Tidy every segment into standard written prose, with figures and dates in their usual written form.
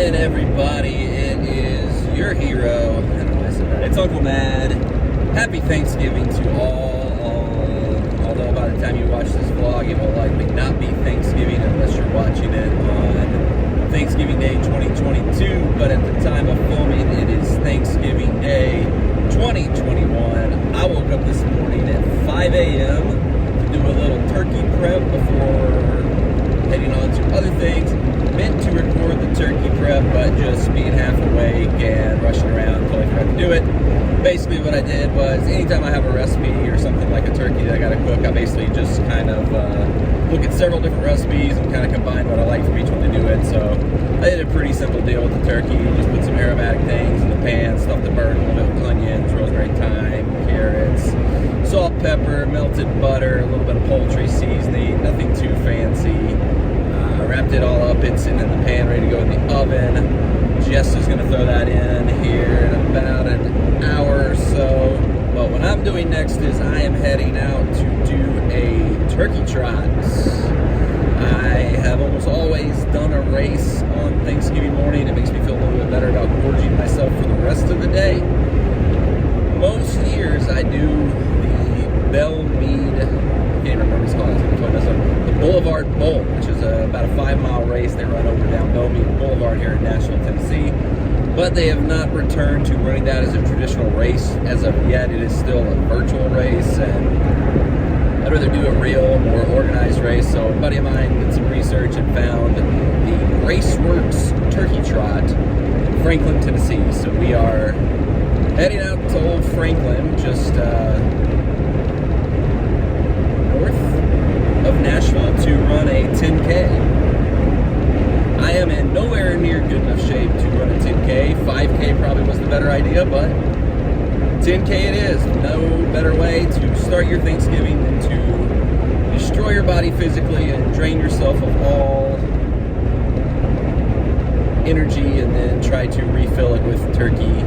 morning, everybody. It is your hero, and I said that. It's Uncle Mad. Happy Thanksgiving to all. Although by the time you watch this vlog, it will likely not be Thanksgiving unless you're watching it on Thanksgiving Day 2022. But at the time of filming, it is Thanksgiving Day 2021. I woke up this morning at 5 a.m. to do a little turkey prep before heading on to other things. Meant to record the turkey prep, but just being half awake and rushing around totally forgot to do it. Basically what I did was, anytime I have a recipe or something like a turkey that I gotta cook, I basically just kind of look at several different recipes and kind of combine what I like from each one to do it. So I did a pretty simple deal with the turkey. Just put some aromatic things in the pan, stuff the bird a little bit with onions, rosemary, thyme, carrots, salt, pepper, melted butter, a little bit of poultry seasoning, nothing too fancy. Wrapped it all up. It's in the pan, ready to go in the oven. Jess is going to throw that in here in about an hour or so. But what I'm doing next is I am heading out to do a turkey trot. I have almost always done a race on Thanksgiving morning. It makes me feel a little bit better about gorging myself for the rest of the day. Most years I do the Bell Mead, I can't remember what it's called, the Boulevard Bowl, which is about a 5-mile race they run over down Bell Mead Boulevard here in Nashville, Tennessee. But they have not returned to running that as a traditional race as of yet. It is still a virtual race, and I'd rather do a real, more organized race. So a buddy of mine did some research and found the Raceworks Turkey Trot in Franklin, Tennessee. So we are heading out to old Franklin, just of Nashville, to run a 10K. I am in nowhere near good enough shape to run a 10K. 5K probably was the better idea, but 10K it is. No better way to start your Thanksgiving than to destroy your body physically and drain yourself of all energy, and then try to refill it with turkey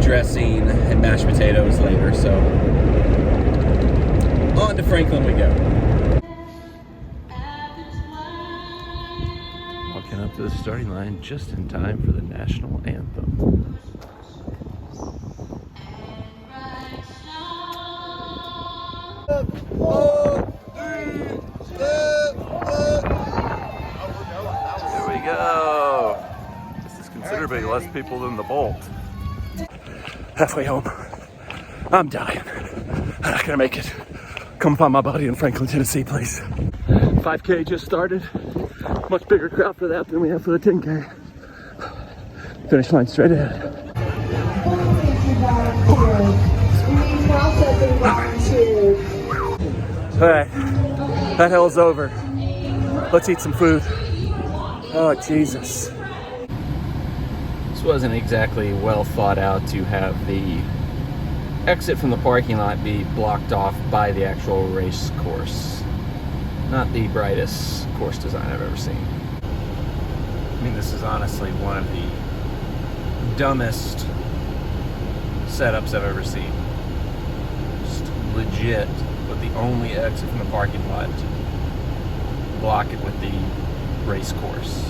dressing and mashed potatoes later. So on to Franklin we go. Walking up to the starting line just in time for the national anthem. Here we go. This is considerably less people than the Bolt. Halfway home. I'm dying. I'm not gonna make it. Come find my buddy in Franklin, Tennessee, please. 5K just started. Much bigger crowd for that than we have for the 10K. Finish line straight ahead. Alright, that hell's over. Let's eat some food. Oh, Jesus. This wasn't exactly well thought out to have the exit from the parking lot be blocked off by the actual race course. Not the brightest course design I've ever seen. I mean, this is honestly one of the dumbest setups I've ever seen. Just legit, with the only exit from the parking lot, block it with the race course.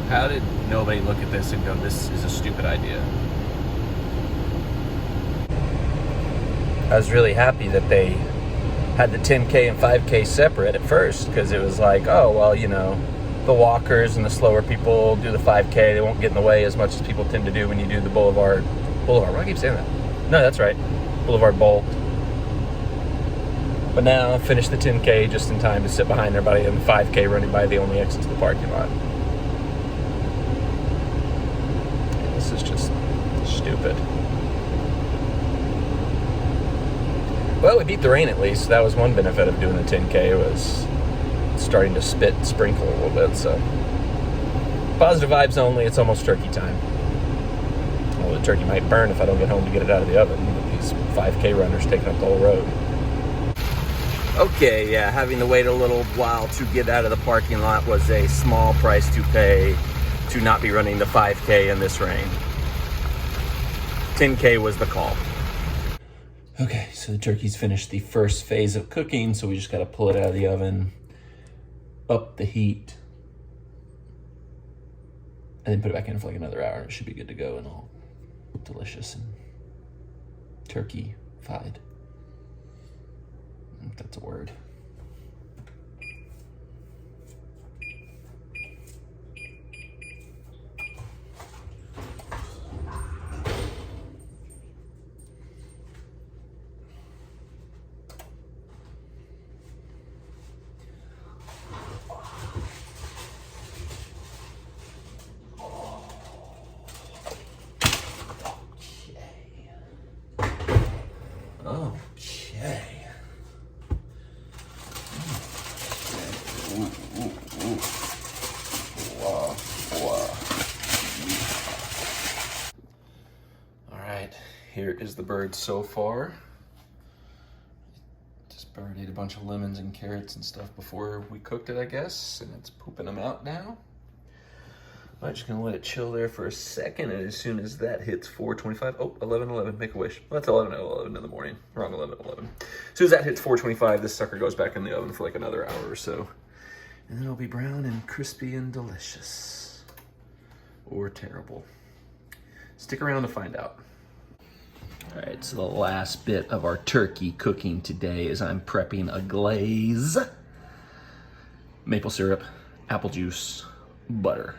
How did nobody look at this and go, this is a stupid idea? I was really happy that they had the 10K and 5K separate at first, because it was like, oh, well, you know, the walkers and the slower people do the 5K. They won't get in the way as much as people tend to do when you do the Boulevard. Why do I keep saying that? No, that's right. Boulevard Bolt. But now I finished the 10K just in time to sit behind everybody, and the 5K running by the only exit to the parking lot. This is just stupid. Well, we beat the rain at least. That was one benefit of doing the 10K, was starting to spit and sprinkle a little bit. So positive vibes only. It's almost turkey time. Well, the turkey might burn if I don't get home to get it out of the oven. With these 5K runners taking up the whole road. Okay, yeah, having to wait a little while to get out of the parking lot was a small price to pay to not be running the 5K in this rain. 10K was the call. Okay, so the turkey's finished the first phase of cooking, so we just gotta pull it out of the oven, up the heat, and then put it back in for like another hour, and it should be good to go and all delicious and turkey-fied. If that's a word. Okay. All right, here is the bird so far. This bird ate a bunch of lemons and carrots and stuff before we cooked it, I guess, and it's pooping them out now. I'm just gonna let it chill there for a second, and as soon as that hits 4:25, oh, 11:11, make a wish. Well, that's 11:11 in the morning, wrong 11:11. As soon as that hits 4:25, this sucker goes back in the oven for like another hour or so. And then it'll be brown and crispy and delicious. Or terrible. Stick around to find out. All right, so the last bit of our turkey cooking today is I'm prepping a glaze. Maple syrup, apple juice, butter.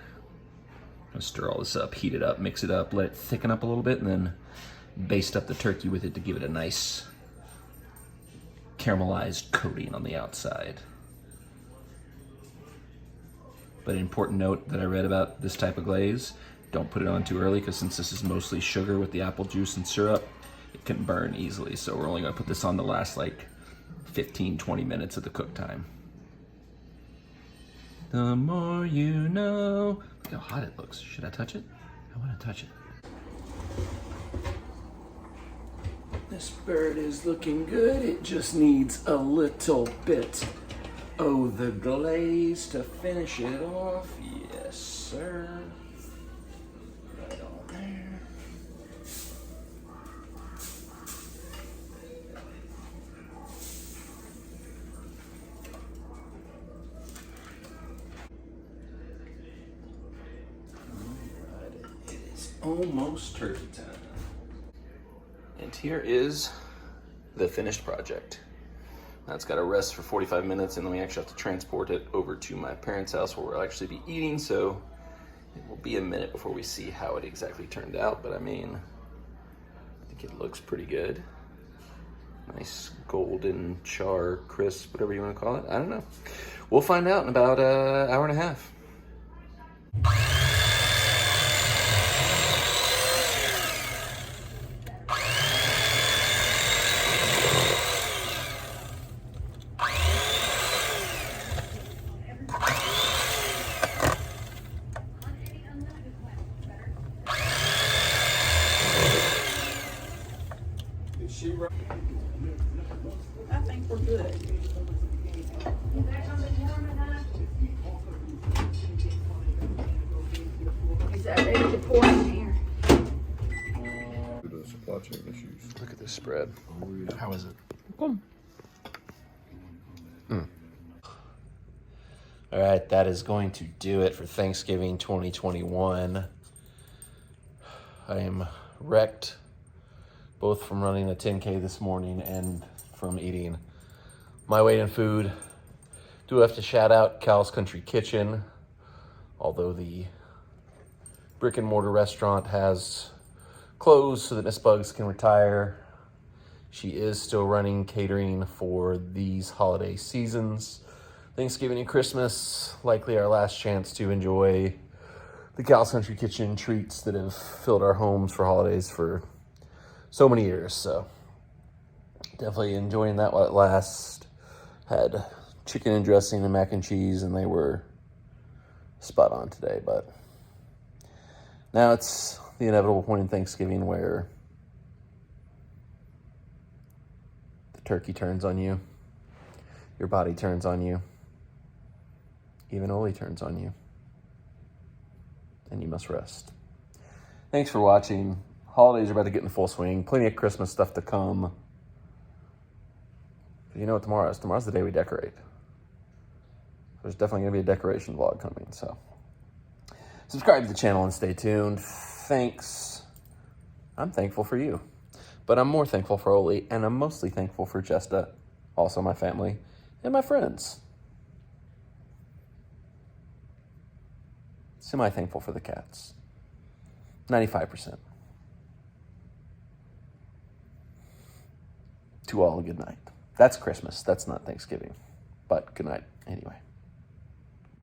I'm gonna stir all this up, heat it up, mix it up, let it thicken up a little bit, and then baste up the turkey with it to give it a nice caramelized coating on the outside. But an important note that I read about this type of glaze, don't put it on too early, because since this is mostly sugar with the apple juice and syrup, it can burn easily. So we're only gonna put this on the last like 15, 20 minutes of the cook time. The more you know. Look how hot it looks. Should I touch it? I want to touch it. This bird is looking good. It just needs a little bit of the glaze to finish it off. Yes, sir. Right on there. Almost turkey time. And here is the finished project. That's got to rest for 45 minutes, and then we actually have to transport it over to my parents' house where we'll actually be eating, so it will be a minute before we see how it exactly turned out, but I mean, I think it looks pretty good. Nice golden char, crisp, whatever you want to call it. I don't know. We'll find out in about an hour and a half. I think we're good. Is that ready to pour in here? The supply chain issues. Look at this spread. How is it? All right, that is going to do it for Thanksgiving 2021. I am wrecked, both from running a 10K this morning and from eating my weight in food. Do have to shout out Cal's Country Kitchen, although the brick and mortar restaurant has closed so that Miss Bugs can retire. She is still running catering for these holiday seasons. Thanksgiving and Christmas, likely our last chance to enjoy the Cal's Country Kitchen treats that have filled our homes for holidays for so many years. So definitely enjoying that while it lasts. Had chicken and dressing and mac and cheese, and they were spot on today. But now it's the inevitable point in Thanksgiving where the turkey turns on you, your body turns on you, even Oli turns on you, and you must rest. Thanks for watching. Holidays are about to get in full swing. Plenty of Christmas stuff to come. But you know what tomorrow is? Tomorrow's the day we decorate. There's definitely going to be a decoration vlog coming. So Subscribe to the channel and stay tuned. Thanks. I'm thankful for you. But I'm more thankful for Oli, and I'm mostly thankful for Jesta, also my family, and my friends. Semi-thankful for the cats. 95%. To all a good night. That's Christmas. That's not Thanksgiving. But good night anyway.